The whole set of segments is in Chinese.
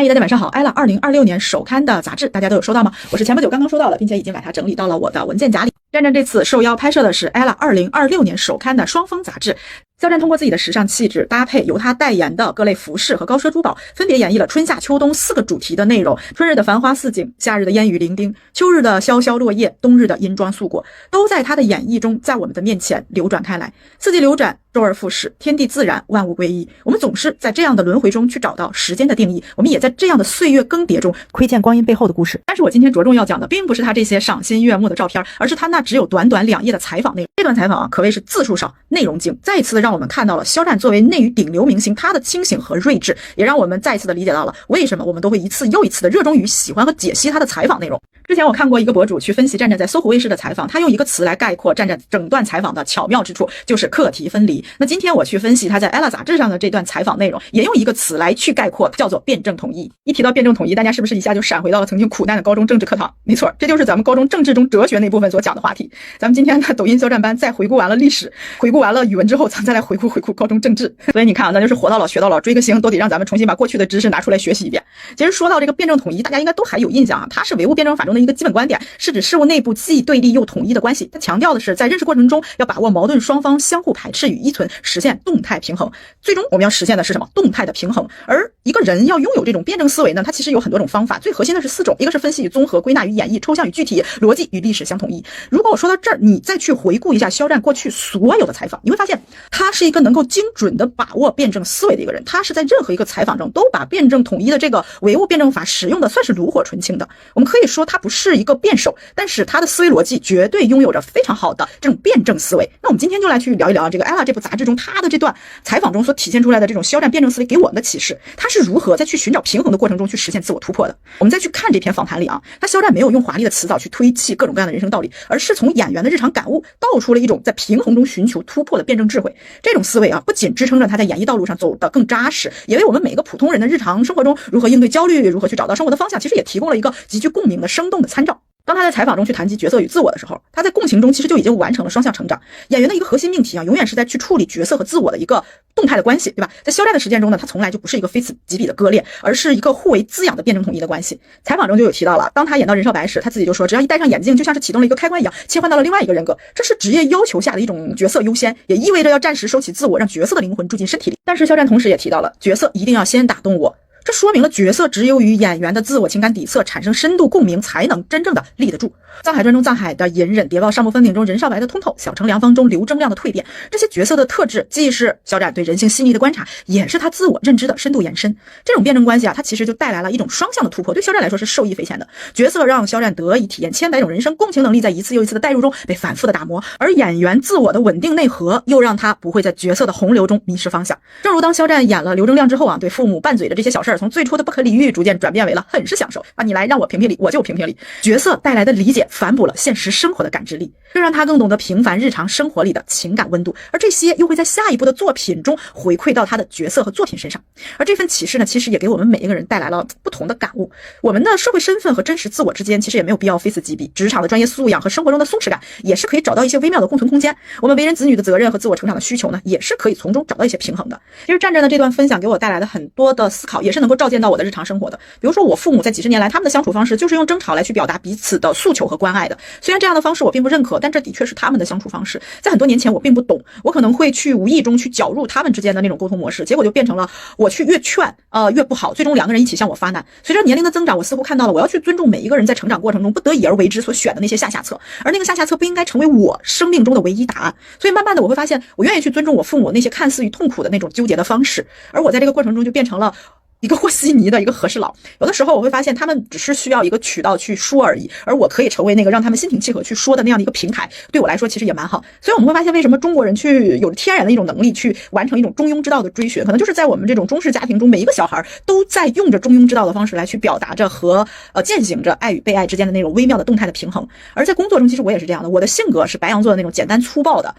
嗨，大家晚上好。ella 2026年首刊的杂志大家都有收到吗？我是前不久刚刚收到了，并且已经把它整理到了我的文件夹里。战战这次受邀拍摄的是 ella 2026年首刊的双峰杂志。肖战通过自己的时尚气质，搭配由他代言的各类服饰和高奢珠宝，分别演绎了春夏秋冬4个主题的内容。春日的繁花似锦，夏日的烟雨伶仃，秋日的潇潇落叶，冬日的银装素裹，都在他的演绎中在我们的面前流转开来。四季流转，周而复始，天地自然，万物归一。我们总是在这样的轮回中去找到时间的定义，我们也在这样的岁月更迭中窥见光阴背后的故事。但是我今天着重要讲的并不是他这些赏心悦目的照片，而是他那只有短短2页的采访内容。这段采访可谓是字数少，内容精，再一次的让我们看到了肖战作为内娱顶流明星他的清醒和睿智，也让我们再一次的理解到了为什么我们都会一次又一次的热衷于喜欢和解析他的采访内容。之前我看过一个博主去分析战战在搜狐卫视的采访，他用一个词来概括战战整段采访的巧妙之处，就是课题分离。那今天我去分析他在 ella 杂志上的这段采访内容，也用一个词来去概括，叫做辩证统一。一提到辩证统一，大家是不是一下就闪回到了曾经苦难的高中政治课堂？没错，这就是咱们高中政治中哲学那部分所讲的话题。咱们今天的抖音肖战班在回顾完了历史，回顾完了语文之后，咱们再来回顾高中政治。所以你看啊，咱就是活到老学到老，追个星都得让咱们重新把过去的知识拿出来学习一遍。其实说到这个辩证统一，大家应该都还有印象啊，它是维护辩证法中的一个基本观点，是指事物内部既对立又统一的关系。它强调的是在认识过程中要把握矛盾双方相互排斥与依存，实现动态平衡。最终我们要实现的是什么？动态的平衡。而一个人要拥有这种辩证思维呢，它其实有很多种方法，最核心的是4种，一个是分析与综合，归纳与演绎，抽象与具体，逻辑与历史相统一。如果我说到这儿，你再去回顾一下肖战过去所有的采访，你会发现他是一个能够精准的把握辩证思维的一个人，他是在任何一个采访中都把辩证统一的这个维护辩证法使用的算是炉火纯青的。我们可以说他不是一个辩手，但是他的思维逻辑绝对拥有着非常好的这种辩证思维。那我们今天就来去聊一聊这个 ella 这部杂志中他的这段采访中所体现出来的这种肖战辩证思维给我们的启示，他是如何在去寻找平衡的过程中去实现自我突破的。我们再去看这篇访谈里啊，他肖战没有用华丽的词藻去推弃各种各样的人生道理，而是从演员的日常感悟道出了一种在平衡中寻求突破的辩证智慧。这种思维啊，不仅支撑着他在演艺道路上走得更扎实，也为我们每个普通人的日常生活中如何应对焦虑，如何去找到生活的方向，其实也提供了一个极具共鸣的生动的参照。当他在采访中去谈及角色与自我的时候，他在共情中其实就已经完成了双向成长。演员的一个核心命题啊，永远是在去处理角色和自我的一个动态的关系，对吧？在肖战的实践中呢，他从来就不是一个非此即彼的割裂，而是一个互为滋养的辩证统一的关系。采访中就有提到了，当他演到任少白时，他自己就说，只要一戴上眼镜，就像是启动了一个开关一样，切换到了另外一个人格。这是职业要求下的一种角色优先，也意味着要暂时收起自我，让角色的灵魂住进身体里。但是肖战同时也提到了，角色一定要先打动我。这说明了角色只有与演员的自我情感底色产生深度共鸣，才能真正的立得住。藏海传中藏海的隐忍，谍报上部分领中任少白的通透，小城良方中刘正亮的蜕变，这些角色的特质既是肖战对人性细腻的观察，也是他自我认知的深度延伸。这种辩证关系啊，它其实就带来了一种双向的突破，对肖战来说是受益匪浅的。角色让肖战得以体验千百种人生，共情能力在一次又一次的代入中被反复的打磨，而演员自我的稳定内核又让他不会在角色的洪流中迷失方向。正如当肖战演了刘正亮之后啊，对父母拌嘴的这些小事儿，从最初的不可理喻逐渐转变为了很是享受啊，你来让我评评理，我就评评理。角色带来的理解反哺了现实生活的感知力，这让他更懂得平凡日常生活里的情感温度，而这些又会在下一步的作品中回馈到他的角色和作品身上。而这份启示呢，其实也给我们每一个人带来了不同的感悟。我们的社会身份和真实自我之间其实也没有必要非此即彼，职场的专业素养和生活中的松弛感也是可以找到一些微妙的共存空间。我们为人子女的责任和自我成长的需求呢，也是可以从中找到一些平衡的。其实战战的这段分享给我带来的很多的思考，也是能够照见到我的日常生活的。比如说我父母在几十年来他们的相处方式就是用争吵来去表达彼此的诉求和关爱的，虽然这样的方式我并不认可，但这的确是他们的相处方式。在很多年前我并不懂，我可能会去无意中去搅入他们之间的那种沟通模式，结果就变成了我去越劝越不好，最终2个人一起向我发难。随着年龄的增长，我似乎看到了我要去尊重每一个人在成长过程中不得已而为之所选的那些下策，而那个下策不应该成为我生命中的唯一答案。所以慢慢的我会发现，我愿意去尊重我父母那些看似于痛苦的那种纠结的方式，而我在这个过程中就变成了一个和稀泥的一个和事佬。有的时候我会发现他们只是需要一个渠道去说而已，而我可以成为那个让他们心平气和去说的那样的一个平台，对我来说其实也蛮好。所以我们会发现为什么中国人去有天然的一种能力去完成一种中庸之道的追寻，可能就是在我们这种中式家庭中，每一个小孩都在用着中庸之道的方式来去表达着和践行着爱与被爱之间的那种微妙的动态的平衡。而在工作中其实我也是这样的，我的性格是白羊座的那种简单粗暴的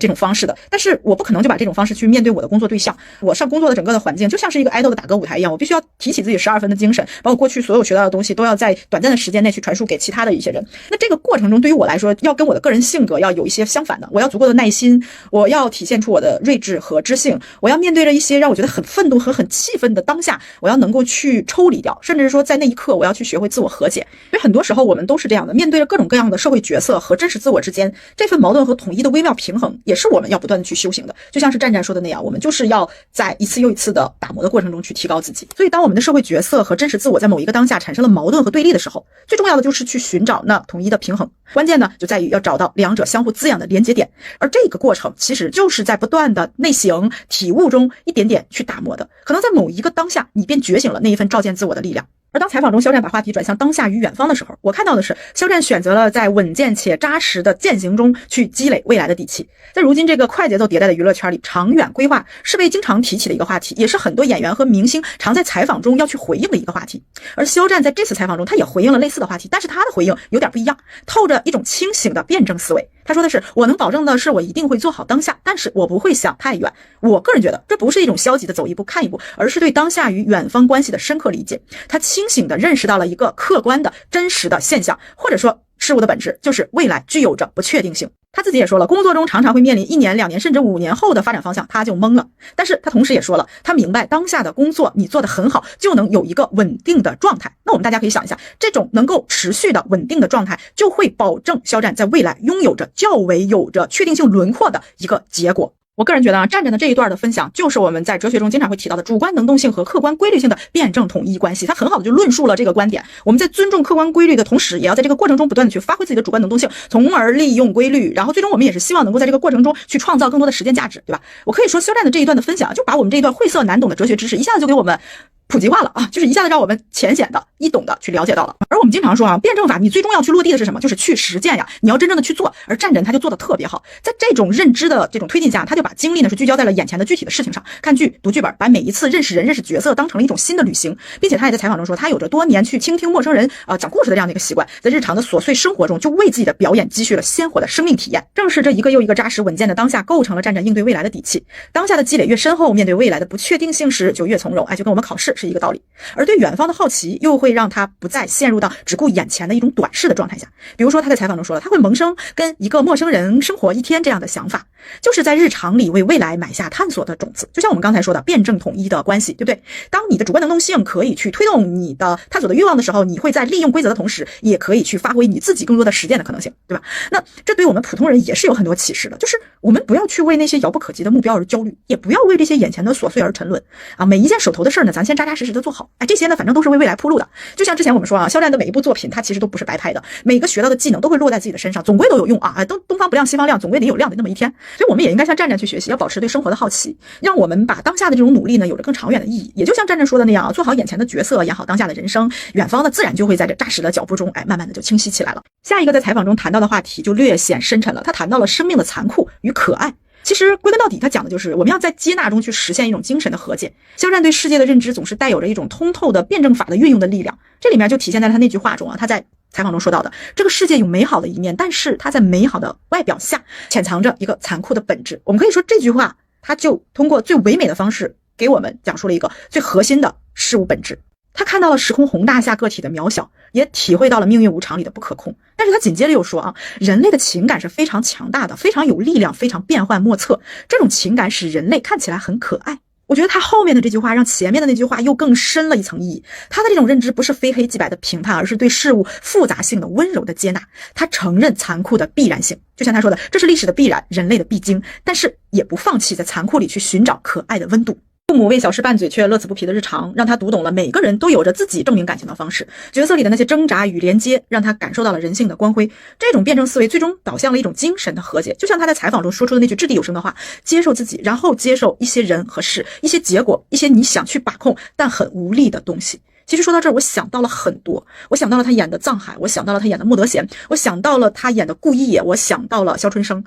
这种方式的，但是我不可能就把这种方式去面对我的工作对象。我上工作的整个的环境就像是一个爱豆的打歌舞台一样，样，我必须要提起自己12分的精神，包括过去所有学到的东西都要在短暂的时间内去传输给其他的一些人。那这个过程中对于我来说，要跟我的个人性格要有一些相反的，我要足够的耐心，我要体现出我的睿智和知性，我要面对着一些让我觉得很愤怒和很气愤的当下，我要能够去抽离掉，甚至是说在那一刻我要去学会自我和解。因为很多时候我们都是这样的，面对着各种各样的社会角色和真实自我之间，这份矛盾和统一的微妙平衡也是我们要不断的去修行的。就像是战战说的那样，我们就是要在一次又一次的打磨的过程中去提高自己。所以当我们的社会角色和真实自我在某一个当下产生了矛盾和对立的时候，最重要的就是去寻找那统一的平衡。关键呢就在于要找到两者相互滋养的连接点，而这个过程其实就是在不断的内省体悟中一点点去打磨的。可能在某一个当下，你便觉醒了那一份照见自我的力量。而当采访中肖战把话题转向当下与远方的时候，我看到的是肖战选择了在稳健且扎实的践行中去积累未来的底气。在如今这个快节奏迭代的娱乐圈里，长远规划是被经常提起的一个话题，也是很多演员和明星常在采访中要去回应的一个话题。而肖战在这次采访中，他也回应了类似的话题，但是他的回应有点不一样，透着一种清醒的辩证思维。他说的是，我能保证的是我一定会做好当下，但是我不会想太远。我个人觉得这不是一种消极的走一步看一步，而是对当下与远方关系的深刻理解。他清醒地认识到了一个客观的真实的现象，或者说事物的本质就是未来具有着不确定性。他自己也说了，工作中常常会面临1年、2年甚至5年后的发展方向，他就懵了。但是他同时也说了，他明白当下的工作你做得很好，就能有一个稳定的状态。那我们大家可以想一下，这种能够持续的稳定的状态，就会保证肖战在未来拥有着较为有着确定性轮廓的一个结果。我个人觉得啊，战战的这一段的分享，就是我们在哲学中经常会提到的主观能动性和客观规律性的辩证统一关系。它很好的就论述了这个观点。我们在尊重客观规律的同时，也要在这个过程中不断的去发挥自己的主观能动性，从而利用规律，然后最终我们也是希望能够在这个过程中去创造更多的实践价值，对吧？我可以说肖战的这一段的分享，就把我们这一段晦涩难懂的哲学知识一下子就给我们普及化了啊，就是一下子让我们浅显的易懂的去了解到了。而我们经常说啊，辩证法你最终要去落地的是什么？就是去实践呀，你要真正的去做。而战战他就做的特别好，在这种认知的这种推进下，他就把精力呢是聚焦在了眼前的具体的事情上，看剧读剧本，把每一次认识人认识角色当成了一种新的旅行。并且他也在采访中说，他有着多年去倾听陌生人讲故事的这样的一个习惯，在日常的琐碎生活中就为自己的表演积蓄了鲜活的生命体验。正是这一个又一个扎实稳健的当下，构成了战战应对未来的底气。当下的积累越深厚，面对未来的不确定性时就越从容，就跟我们考试是一个道理。而对远方的好奇又会让他不再陷入到只顾眼前的一种短视的状态下。比如说他在采访中说了，他会萌生跟一个陌生人生活1天这样的想法，就是在日常里为未来埋下探索的种子。就像我们刚才说的辩证统一的关系，对不对？当你的主观能动性可以去推动你的探索的欲望的时候，你会在利用规则的同时，也可以去发挥你自己更多的实践的可能性，对吧？那这对我们普通人也是有很多启示的，就是我们不要去为那些遥不可及的目标而焦虑，也不要为这些眼前的琐碎而沉沦啊！每一件手头的事呢，咱先扎扎实实的做好。这些呢反正都是为未来铺路的。就像之前我们说啊，肖战的每一部作品他其实都不是白拍的，每个学到的技能都会落在自己的身上，总归都有用啊！东方不亮西方亮，总归得有亮的那么一天。所以我们也应该向战战去学习，要保持对生活的好奇，让我们把当下的这种努力呢有着更长远的意义。也就像战战说的那样，做好眼前的角色，演好当下的人生，远方呢自然就会在这扎实的脚步中慢慢的就清晰起来了。下一个在采访中谈到的话题就略显深沉了，他谈到了生命的残酷与可爱。其实归根到底，他讲的就是我们要在接纳中去实现一种精神的和解。肖战对世界的认知总是带有着一种通透的辩证法的运用的力量，这里面就体现在他那句话中啊，他在采访中说到的，这个世界有美好的一面，但是它在美好的外表下潜藏着一个残酷的本质。我们可以说这句话他就通过最唯美的方式给我们讲述了一个最核心的事物本质。他看到了时空宏大下个体的渺小，也体会到了命运无常里的不可控。但是他紧接着又说啊，人类的情感是非常强大的，非常有力量，非常变幻莫测，这种情感使人类看起来很可爱。我觉得他后面的这句话让前面的那句话又更深了一层意义。他的这种认知不是非黑即白的评判，而是对事物复杂性的温柔的接纳。他承认残酷的必然性，就像他说的，这是历史的必然，人类的必经，但是也不放弃在残酷里去寻找可爱的温度。父母为小事拌嘴却乐此不疲的日常，让他读懂了每个人都有着自己证明感情的方式。角色里的那些挣扎与连接，让他感受到了人性的光辉。这种辩证思维最终导向了一种精神的和解。就像他在采访中说出的那句掷地有声的话，接受自己，然后接受一些人和事，一些结果，一些你想去把控但很无力的东西。其实说到这儿，我想到了很多，我想到了他演的藏海，我想到了他演的莫德贤，我想到了他演的顾一野，我想到了肖春生，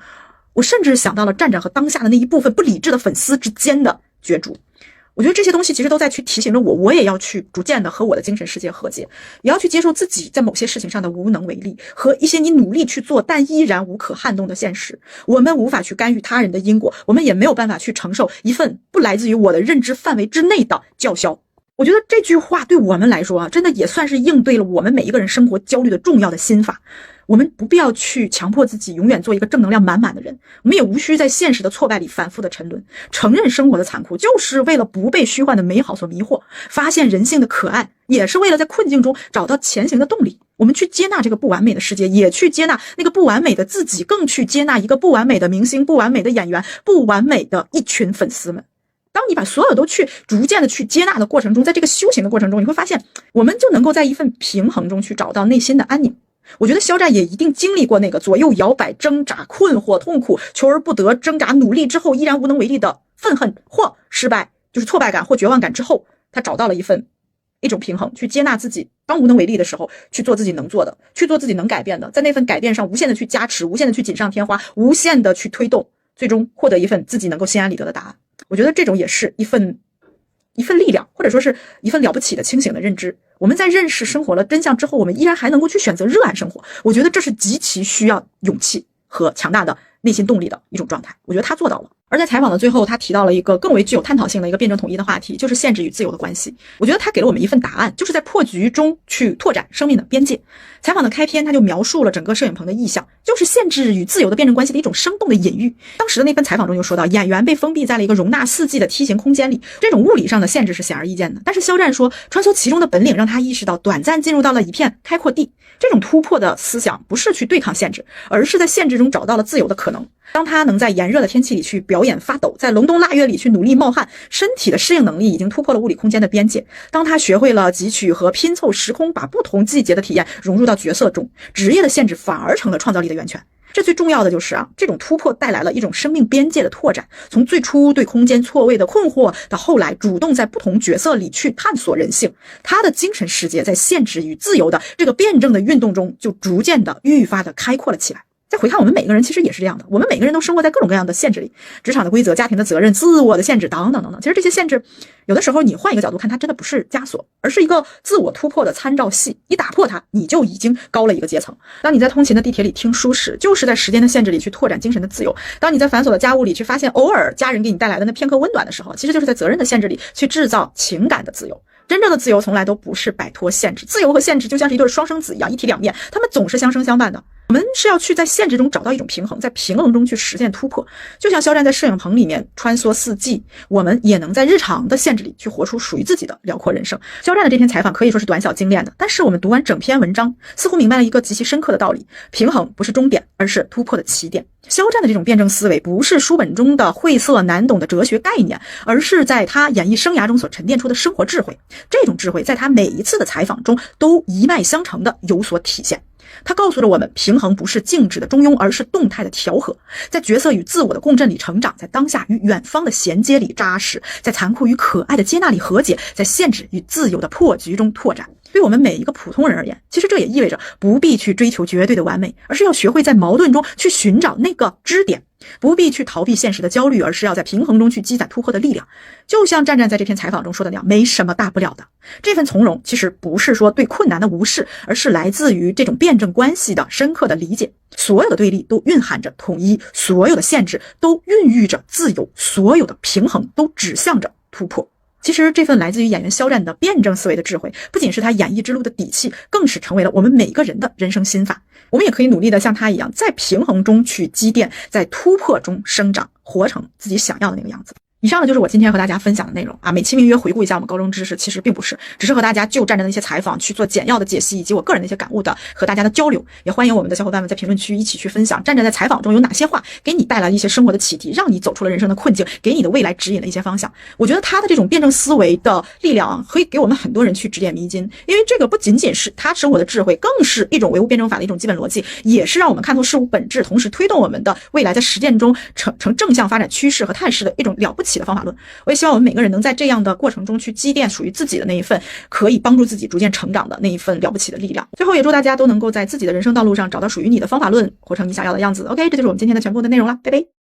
我甚至想到了战战和当下的那一部分不理智的粉丝之间的角逐。我觉得这些东西其实都在去提醒着我也要去逐渐的和我的精神世界和解，也要去接受自己在某些事情上的无能为力，和一些你努力去做但依然无可撼动的现实。我们无法去干预他人的因果，我们也没有办法去承受一份不来自于我的认知范围之内的叫嚣。我觉得这句话对我们来说啊，真的也算是应对了我们每一个人生活焦虑的重要的心法。我们不必要去强迫自己永远做一个正能量满满的人，我们也无需在现实的挫败里反复的沉沦，承认生活的残酷，就是为了不被虚幻的美好所迷惑，发现人性的可爱，也是为了在困境中找到前行的动力。我们去接纳这个不完美的世界，也去接纳那个不完美的自己，更去接纳一个不完美的明星、不完美的演员、不完美的一群粉丝们。当你把所有都去逐渐的去接纳的过程中，在这个修行的过程中，你会发现我们就能够在一份平衡中去找到内心的安宁。我觉得肖战也一定经历过那个左右摇摆、挣扎、困惑、痛苦、求而不得、挣扎、努力之后依然无能为力的愤恨或失败，就是挫败感或绝望感之后，他找到了一种平衡，去接纳自己当无能为力的时候，去做自己能做的，去做自己能改变的，在那份改变上无限的去加持，无限的去锦上添花，无限的去推动，最终获得一份自己能够心安理得的答案。我觉得这种也是一份力量，或者说是一份了不起的清醒的认知。我们在认识生活了真相之后，我们依然还能够去选择热爱生活，我觉得这是极其需要勇气和强大的内心动力的一种状态。我觉得他做到了。而在采访的最后，他提到了一个更为具有探讨性的一个辩证统一的话题，就是限制与自由的关系。我觉得他给了我们一份答案，就是在破局中去拓展生命的边界。采访的开篇，他就描述了整个摄影棚的意象，就是限制与自由的辩证关系的一种生动的隐喻。当时的那份采访中就说到，演员被封闭在了一个容纳4季的梯形空间里，这种物理上的限制是显而易见的。但是肖战说，穿梭其中的本领让他意识到短暂进入到了一片开阔地。这种突破的思想不是去对抗限制，而是在限制中找到了自由的可能。当他能在炎热的天气里去表演发抖，在隆冬腊月里去努力冒汗，身体的适应能力已经突破了物理空间的边界。当他学会了汲取和拼凑时空，把不同季节的体验融入到角色中，职业的限制反而成了创造力的源泉。这最重要的就是这种突破带来了一种生命边界的拓展，从最初对空间错位的困惑，到后来主动在不同角色里去探索人性，他的精神世界在限制与自由的这个辩证的运动中，就逐渐的愈发的开阔了起来。再回看我们每个人其实也是这样的，我们每个人都生活在各种各样的限制里，职场的规则、家庭的责任、自我的限制等等等等。其实这些限制有的时候你换一个角度看，它真的不是枷锁，而是一个自我突破的参照系。你打破它，你就已经高了一个阶层。当你在通勤的地铁里听书时，就是在时间的限制里去拓展精神的自由。当你在繁琐的家务里去发现偶尔家人给你带来的那片刻温暖的时候，其实就是在责任的限制里去制造情感的自由。真正的自由从来都不是摆脱限制，自由和限制就像是一对双生子一样，一体两面，他们总是相生相伴的。我们是要去在限制中找到一种平衡，在平衡中去实现突破。就像肖战在摄影棚里面穿梭4季，我们也能在日常的限制里去活出属于自己的辽阔人生。肖战的这篇采访可以说是短小精炼的，但是我们读完整篇文章，似乎明白了一个极其深刻的道理：平衡不是终点，而是突破的起点。肖战的这种辩证思维不是书本中的晦涩难懂的哲学概念，而是在他演艺生涯中所沉淀出的生活智慧。这种智慧在他每一次的采访中都一脉相承的有所体现。他告诉了我们，平衡不是静止的中庸，而是动态的调和，在角色与自我的共振里成长，在当下与远方的衔接里扎实，在残酷与可爱的接纳里和解，在限制与自由的破局中拓展。对我们每一个普通人而言，其实这也意味着不必去追求绝对的完美，而是要学会在矛盾中去寻找那个支点，不必去逃避现实的焦虑，而是要在平衡中去积攒突破的力量。就像战战在这篇采访中说的那样，没什么大不了的。这份从容其实不是说对困难的无视，而是来自于这种辩证关系的深刻的理解。所有的对立都蕴含着统一，所有的限制都孕育着自由，所有的平衡都指向着突破。其实这份来自于演员肖战的辩证思维的智慧，不仅是他演艺之路的底气，更是成为了我们每个人的人生心法。我们也可以努力的像他一样，在平衡中去积淀，在突破中生长，活成自己想要的那个样子。以上呢就是我今天和大家分享的内容美其名曰回顾一下我们高中知识，其实并不是，只是和大家就战战的一些采访去做简要的解析，以及我个人的一些感悟的和大家的交流。也欢迎我们的小伙伴们在评论区一起去分享战战在采访中有哪些话给你带来一些生活的启迪，让你走出了人生的困境，给你的未来指引了一些方向。我觉得他的这种辩证思维的力量可以给我们很多人去指点迷津，因为这个不仅仅是他生活的智慧，更是一种唯物辩证法的一种基本逻辑，也是让我们看透事物本质，同时推动我们的未来在实践中成正向发展趋势和态势的一种了不起的方法论。我也希望我们每个人能在这样的过程中去积淀属于自己的那一份可以帮助自己逐渐成长的那一份了不起的力量。最后也祝大家都能够在自己的人生道路上找到属于你的方法论，活成你想要的样子。OK， 这就是我们今天的全部的内容了，拜拜。